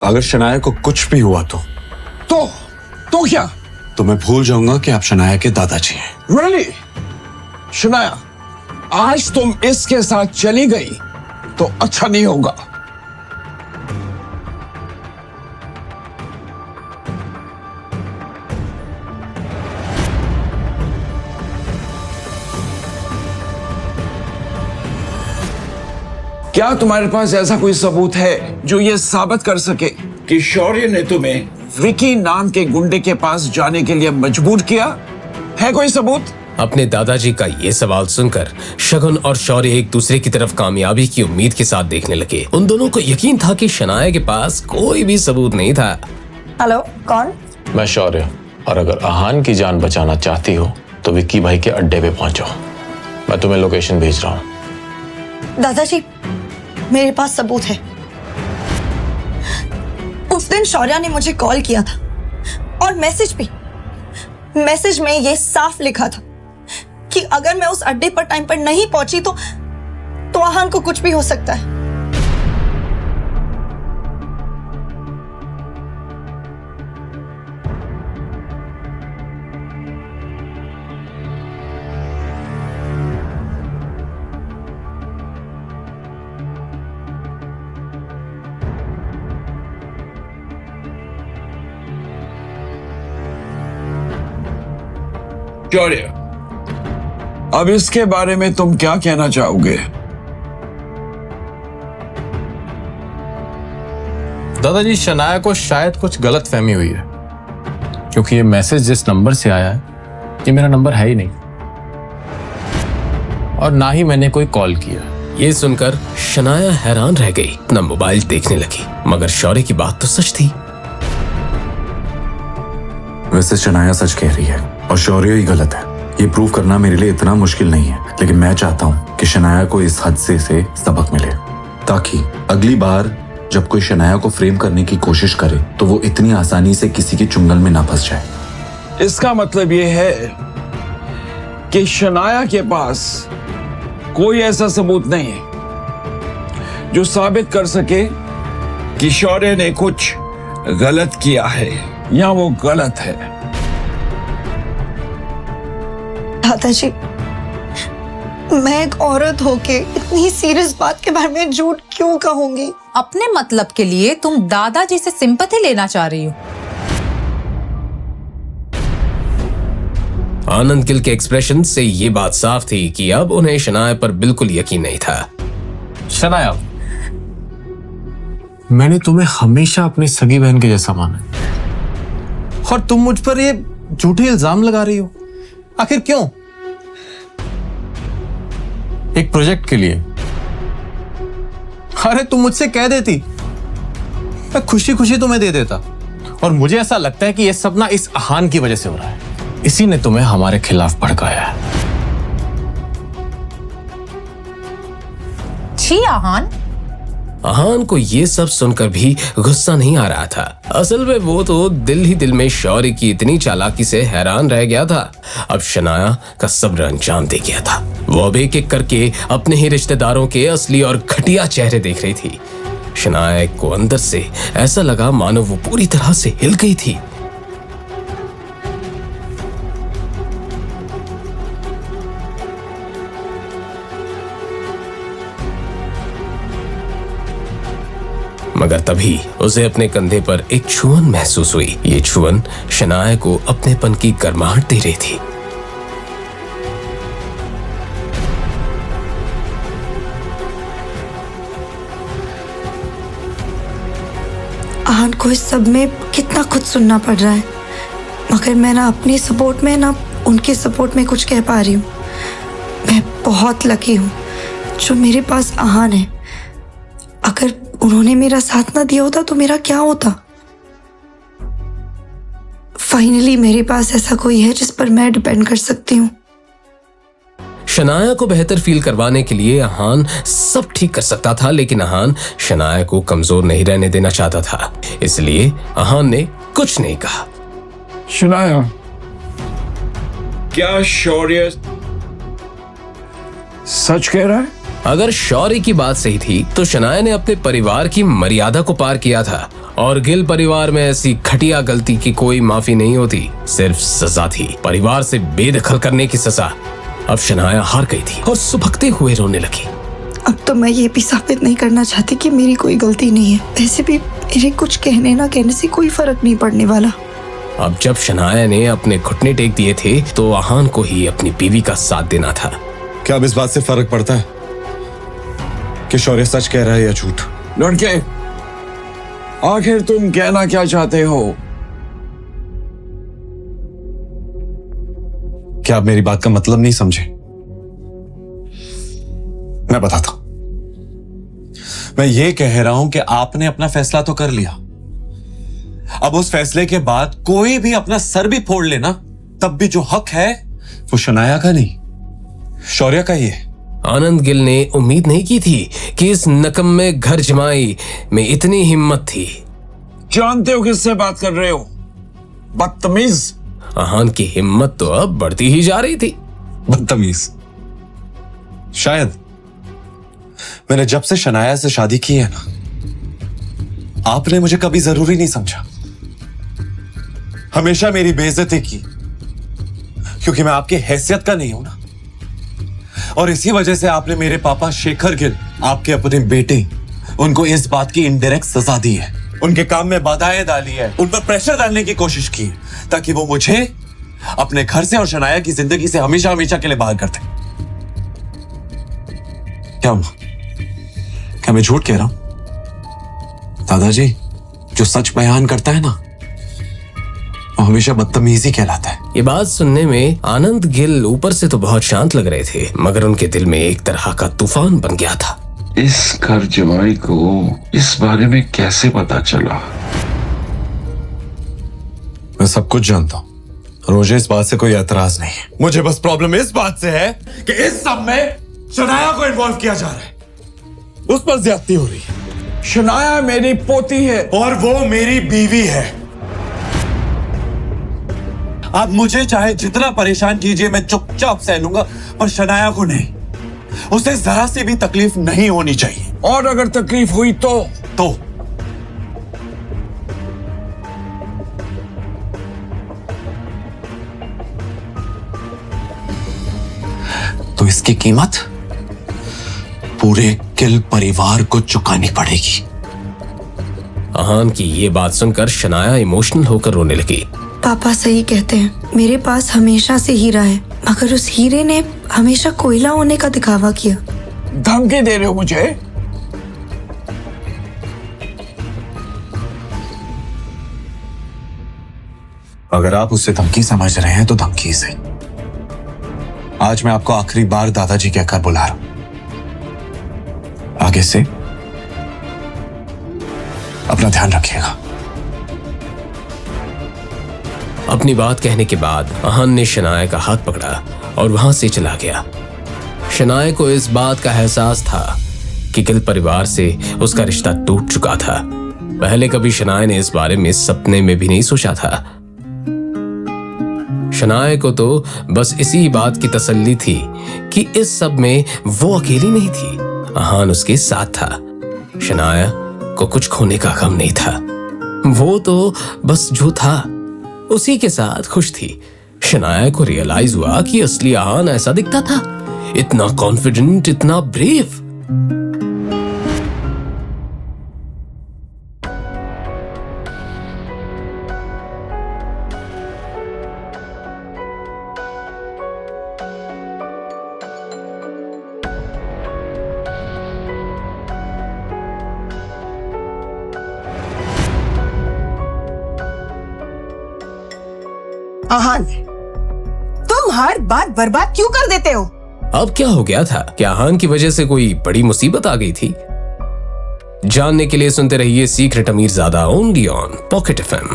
अगर शनाया को कुछ भी हुआ तो क्या? तो मैं भूल जाऊंगा कि आप शनाया के दादाजी हैं। रियली? शनाया, आज तुम इसके साथ चली गई तो अच्छा नहीं होगा। क्या तुम्हारे पास ऐसा कोई सबूत है जो ये साबित कर सके कि शौर्य ने तुम्हें विकी नाम के गुंडे के पास जाने के लिए मजबूर किया? है कोई सबूत? अपने दादाजी का ये सवाल सुनकर शगुन और शौर्य एक दूसरे की तरफ कामयाबी की उम्मीद के साथ देखने लगे। उन दोनों को यकीन था कि शनाया के पास कोई भी सबूत नहीं था। हेलो, कौन? मैं शौर्य, और अगर आहान की जान बचाना चाहती हो तो विक्की भाई के अड्डे पे पहुंचो। मैं तुम्हें लोकेशन भेज रहा हूँ। दादाजी, मेरे पास सबूत है। उस दिन शौर्य ने मुझे कॉल किया था और मैसेज में ये साफ लिखा था कि अगर मैं उस अड्डे पर टाइम पर नहीं पहुंची तो आहान को कुछ भी हो सकता है। शौर्य, अब इसके बारे में तुम क्या कहना चाहोगे? दादाजी, शनाया को शायद कुछ गलत फहमी हुई है, क्योंकि ये मैसेज जिस नंबर से आया है ये मेरा नंबर है ही नहीं, और ना ही मैंने कोई कॉल किया। ये सुनकर शनाया हैरान रह गई, अपना मोबाइल देखने लगी, मगर शौर्य की बात तो सच थी। वैसे शनाया सच कह रही है और शौर्य ही गलत है। ये प्रूव करना मेरे लिए इतना मुश्किल नहीं है, लेकिन मैं चाहता हूँ कि शनाया को इस हादसे से सबक मिले, ताकि अगली बार जब कोई शनाया को फ्रेम करने की कोशिश करे तो वो इतनी आसानी से किसी के चुंगल में ना फंस जाए। इसका मतलब ये है कि शनाया के पास कोई ऐसा सबूत नहीं है जो साबित कर सके कि शौर्य ने कुछ गलत किया है या वो गलत है। दादाजी, मैं एक औरत होके इतनी सीरियस बात के बारे में झूठ क्यों कहूंगी? अपने मतलब के लिए तुम दादाजी से सिंपैथी लेना चाह रही हो। आनंद गिल के एक्सप्रेशन से ये बात साफ थी कि अब उन्हें शनाया पर बिल्कुल यकीन नहीं था। शनाया, मैंने तुम्हें हमेशा अपनी सगी बहन के जैसा माना है, और तुम मुझ पर ये झूठे इल्जाम लगा रही हो। आखिर क्यों? एक प्रोजेक्ट के लिए। अरे तुम मुझसे कह देती, मैं खुशी खुशी तुम्हें दे देता। और मुझे ऐसा लगता है कि यह सब ना इस आहान की वजह से हो रहा है। इसी ने तुम्हें हमारे खिलाफ भड़काया है। छी आहान। आहान को ये सब सुनकर भी गुस्सा नहीं आ रहा था। असल में वो तो दिल ही दिल में शौर्य की इतनी चालाकी से हैरान रह गया था। अब शनाया का सब्र अंजाम दे गया था। वो अब एक एक करके अपने ही रिश्तेदारों के असली और घटिया चेहरे देख रही थी। शनाया को अंदर से ऐसा लगा मानो वो पूरी तरह से हिल गई थी। मगर तभी उसे अपने कंधे पर एक छुअन महसूस हुई। ये छुअन शनाया को अपनेपन की गर्माहट दे रही थी। आहान को इस सब में कितना कुछ सुनना पड़ रहा है, मगर मैं ना अपनी सपोर्ट में ना उनकी सपोर्ट में कुछ कह पा रही हूँ। मैं बहुत लकी हूँ जो मेरे पास आहान है। अगर उन्होंने मेरा साथ ना दिया होता तो मेरा क्या होता? फाइनली मेरे पास ऐसा कोई है जिस पर मैं डिपेंड कर सकती हूँ। शनाया को बेहतर फील करवाने के लिए आहान सब ठीक कर सकता था, लेकिन आहान शनाया को कमजोर नहीं रहने देना चाहता था। इसलिए आहान ने कुछ नहीं कहा। शनाया, क्या शौर्य सच कह रहा है? अगर शौर्य की बात सही थी तो शनाया ने अपने परिवार की मर्यादा को पार किया था और गिल परिवार में ऐसी घटिया गलती की कोई माफी नहीं होती, सिर्फ सजा थी, परिवार से बेदखल करने की सजा। अब शनाया हार गई थी और सुबकते हुए रोने लगी। अब तो मैं ये भी साबित नहीं करना चाहती कि मेरी कोई गलती नहीं है। वैसे भी मेरे कुछ कहने ना कहने से कोई फर्क नहीं पड़ने वाला। अब जब शनाया ने अपने घुटने टेक दिए थे तो आहान को ही अपनी बीवी का साथ देना था। क्या अब इस बात से फर्क पड़ता है कि शौर्य सच कह रहा है या झूठ? लड़के, आखिर तुम कहना क्या चाहते हो? क्या आप मेरी बात का मतलब नहीं समझे? मैं बताता हूं। मैं ये कह रहा हूं कि आपने अपना फैसला तो कर लिया। अब उस फैसले के बाद कोई भी अपना सर भी फोड़ लेना, तब भी जो हक है वो शनाया का नहीं, शौर्य का ही है। आनंद गिल ने उम्मीद नहीं की थी कि इस नकम्मे घर जमाई में इतनी हिम्मत थी। जानते हो किससे बात कर रहे हो? बदतमीज। आहान की हिम्मत तो अब बढ़ती ही जा रही थी। बदतमीज? शायद मैंने जब से शनाया से शादी की है ना, आपने मुझे कभी जरूरी नहीं समझा, हमेशा मेरी बेइज्जती की, क्योंकि मैं आपकी हैसियत का नहीं हूं ना। और इसी वजह से आपने मेरे पापा शेखर गिल, आपके अपने बेटे, उनको इस बात की इनडायरेक्ट सजा दी है, उनके काम में बाधाएं डाली है, उन पर प्रेशर डालने की कोशिश की है, ताकि वो मुझे अपने घर से और शनाया की जिंदगी से हमेशा हमेशा के लिए बाहर कर दे। क्या हुआ? क्या मैं झूठ कह रहा हूं? दादाजी, जो सच बयान करता है ना, वो हमेशा बदतमीजी कहलाता है। ये बात सुनने में आनंद गिल ऊपर से तो बहुत शांत लग रहे थे, मगर उनके दिल में एक तरह का तूफान बन गया था। इस घर जमाई को इस बारे में कैसे पता चला? मैं सब कुछ जानता हूं। रोजे, इस बात से कोई एतराज नहीं है। मुझे बस प्रॉब्लम इस बात से है कि इस सब में शनाया को इन्वॉल्व किया जा रहा है, उस पर ज्यादती हो रही है। शनाया मेरी पोती है और वो मेरी बीवी है। आप मुझे चाहे जितना परेशान कीजिए, मैं चुपचाप सह लूंगा, पर शनाया को नहीं। उसे जरा सी भी तकलीफ नहीं होनी चाहिए। और अगर तकलीफ हुई तो इसकी कीमत पूरे गिल परिवार को चुकानी पड़ेगी। आहान की ये बात सुनकर शनाया इमोशनल होकर रोने लगी। पापा सही कहते हैं, मेरे पास हमेशा से हीरा है, मगर उस हीरे ने हमेशा कोयला होने का दिखावा किया। धमकी दे रहे हो मुझे? अगर आप उससे धमकी समझ रहे हैं तो धमकी सही। आज मैं आपको आखिरी बार दादाजी कहकर बुला रहा हूं। आगे से अपना ध्यान रखिएगा। अपनी बात कहने के बाद आहान ने शनाया का हाथ पकड़ा और वहां से चला गया। शनाया को इस बात का एहसास था कि गिल परिवार से उसका रिश्ता टूट चुका था। पहले कभी शनाया ने इस बारे में सपने में भी नहीं सोचा था। शनाया को तो बस इसी बात की तसल्ली थी कि इस सब में वो अकेली नहीं थी, आहान उसके साथ था। शनाया को कुछ खोने का गम नहीं था। वो तो बस जो था उसी के साथ खुश थी। शनाया को रियलाइज हुआ कि असली आहान ऐसा दिखता था, इतना कॉन्फिडेंट, इतना ब्रेव। आहान, तुम हर बात बर्बाद क्यों कर देते हो? अब क्या हो गया था? क्या आहान की वजह से कोई बड़ी मुसीबत आ गई थी? जानने के लिए सुनते रहिए सीक्रेट अमीरजादा ओनली ऑन पॉकेट FM।